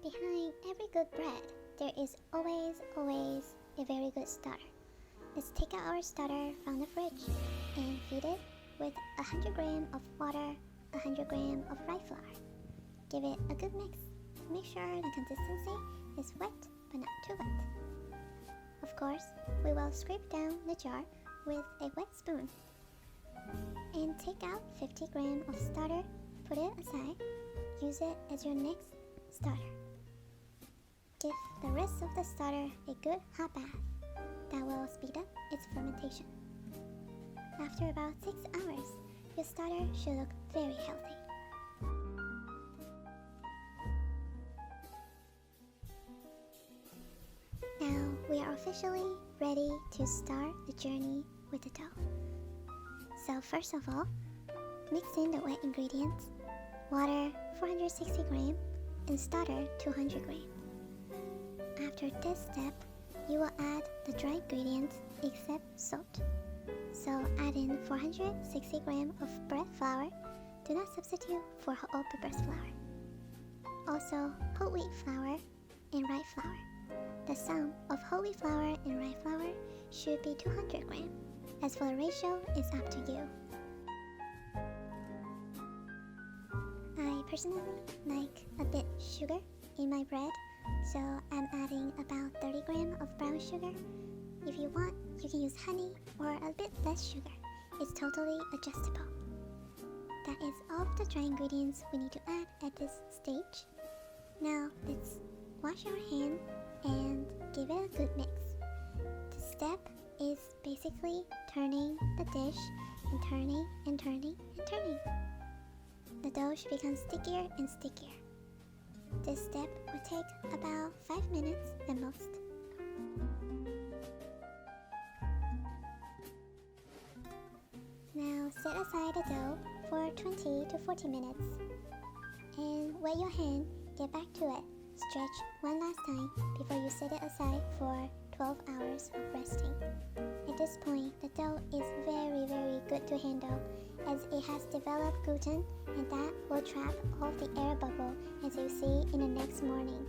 Behind every good bread, there is always a very good starter. Let's take out our starter from the fridge and feed it with 100 grams of water, 100 grams of rye flour. Give it a good mix. Make sure the consistency is wet but not too wet. Of course, we will scrape down the jar with a wet spoon. And take out 50 grams of starter, put it aside, use it as your next starter. Give the rest of the starter a good hot bath. That will speed up its fermentation. After about 6 hours, your starter should look very healthy. Now we are officially ready to start the journey with the dough. So first of all, mix in the wet ingredients, water 460 grams and starter 200 grams. After this step, you will add the dry ingredients except salt. So add in 460 grams of bread flour. Do not substitute for all-purpose flour. Also, whole wheat flour and rye flour. The sum of whole wheat flour and rye flour should be 200 grams. As for the ratio, it's up to you. I personally like a bit sugar in my bread, so I'm adding about 30 grams of brown sugar. If you want, you can use honey or a bit less sugar. It's totally adjustable. That is all of the dry ingredients we need to add at this stage. Now let's wash our hand and give it a good mix. This step is basically turning the dish and turning and turning and turning. The dough should become stickier and stickier. This step will take about 5 minutes at most. Now set aside the dough for 20 to 40 minutes. And wet your hand, get back to it. Stretch one last time before you set it aside for 12 hours of resting. At this point, the dough is very good to handle as it has developed gluten and that will trap all the air bubble as you see in the next morning.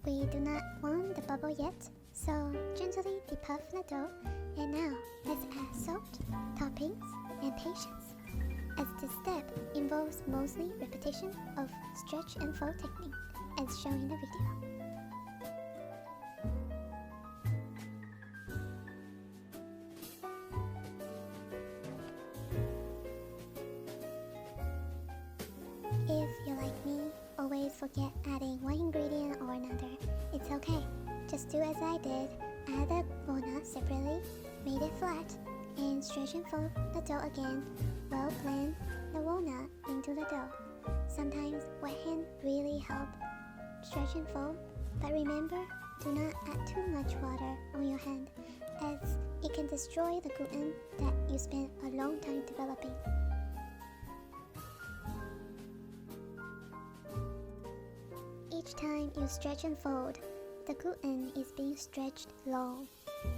We do not want the bubble yet, so gently depuff the dough, and now let's add salt, toppings, and patience, as this step involves mostly repetition of stretch and fold technique as shown in the video. If you're like me, always forget adding one ingredient or another, it's okay. Just do as I did, add the walnut separately, made it flat, and stretch and fold the dough again, while blend the walnut into the dough. Sometimes wet hand really help stretch and fold, but remember, do not add too much water on your hand, as it can destroy the gluten that you spent a long time developing. Each time you stretch and fold, the gluten is being stretched long,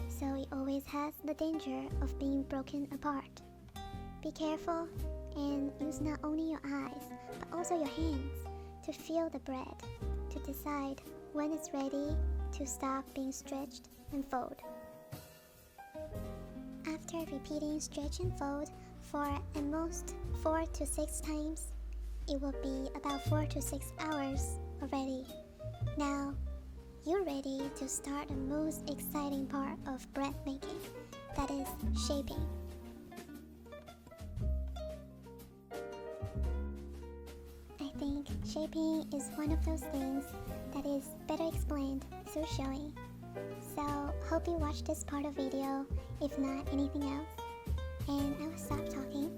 so it always has the danger of being broken apart. Be careful and use not only your eyes, but also your hands to feel the bread, to decide when it's ready to stop being stretched and fold. After repeating stretch and fold for at most 4 to 6 times, it will be about 4 to 6 hours already. Now, you're ready to start the most exciting part of bread making, that is shaping. I think shaping is one of those things that is better explained through showing. So, hope you watch this part of video, if not anything else. And I will stop talking.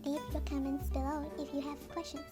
Leave your comments below if you have questions.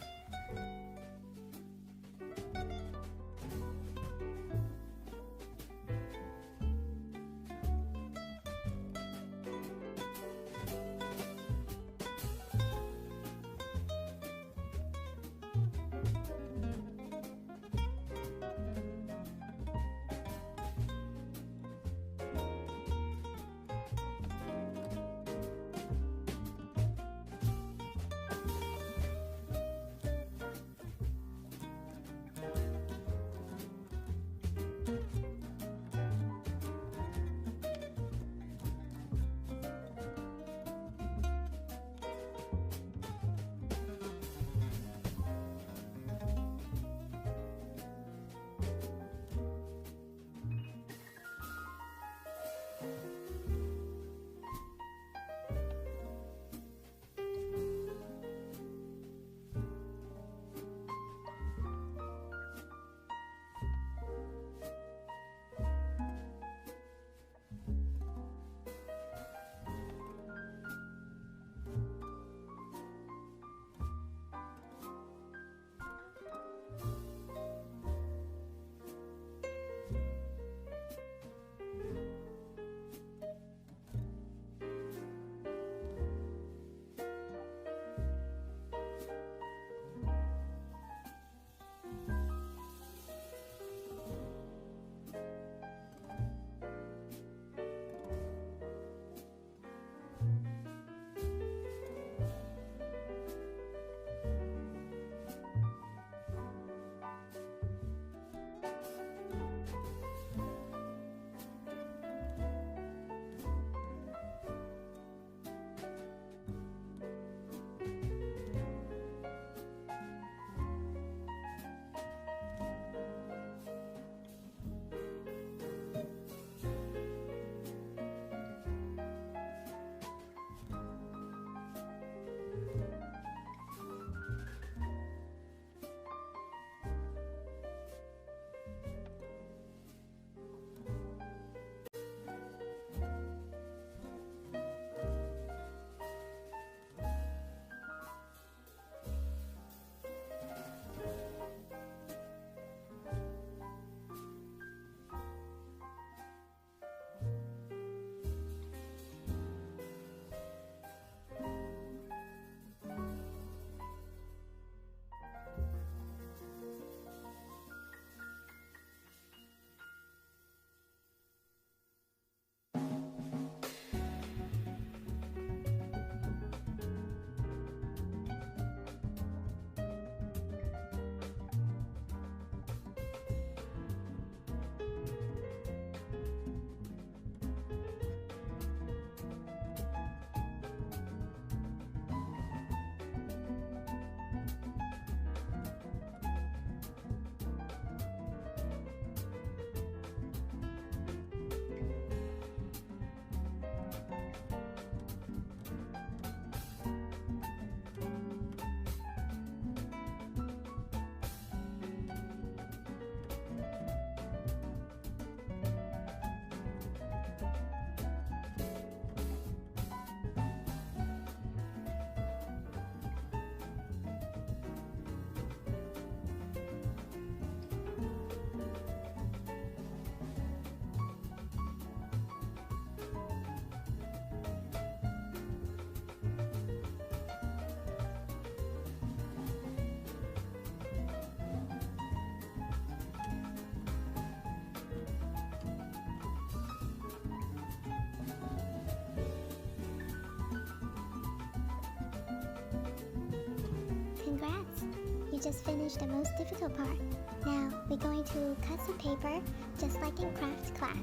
we just finished the most difficult part. Now we're going to cut some paper, just like in craft class.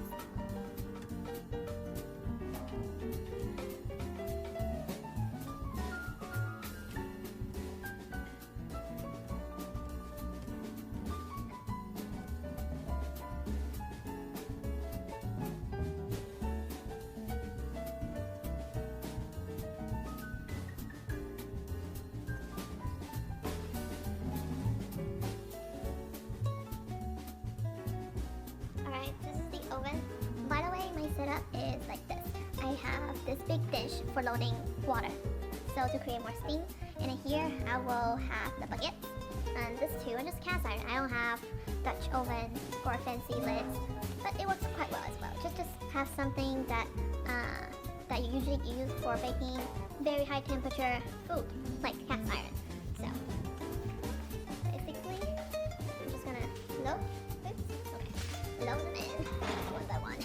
Alright, this is the oven. By the way, my setup is like this. I have this big dish for loading water, so to create more steam. And in here, I will have the baguette. And this too, and just cast iron. I don't have Dutch oven or fancy lids, but it works quite well as well. Just have something that you usually use for baking very high temperature food, like cast iron. So basically, I'm just gonna load. Oops, okay, load them in one by one.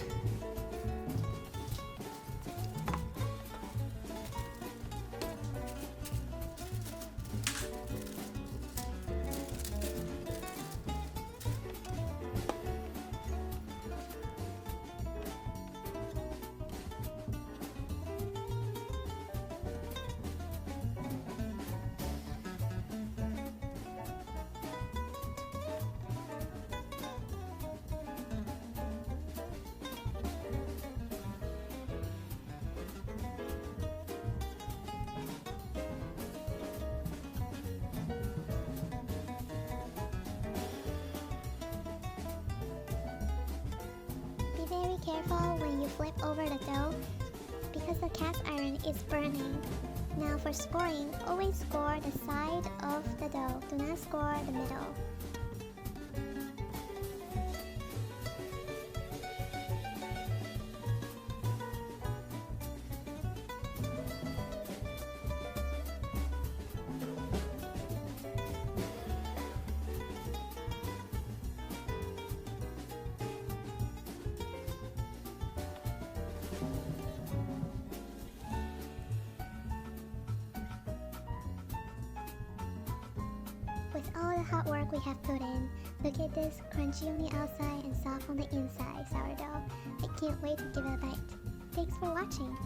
Be very careful when you flip over the dough because the cast iron is burning. Now for scoring, always score the side of the dough. Do not score the middle. With all the hard work we have put in, look at this crunchy on the outside and soft on the inside sourdough. I can't wait to give it a bite. Thanks for watching.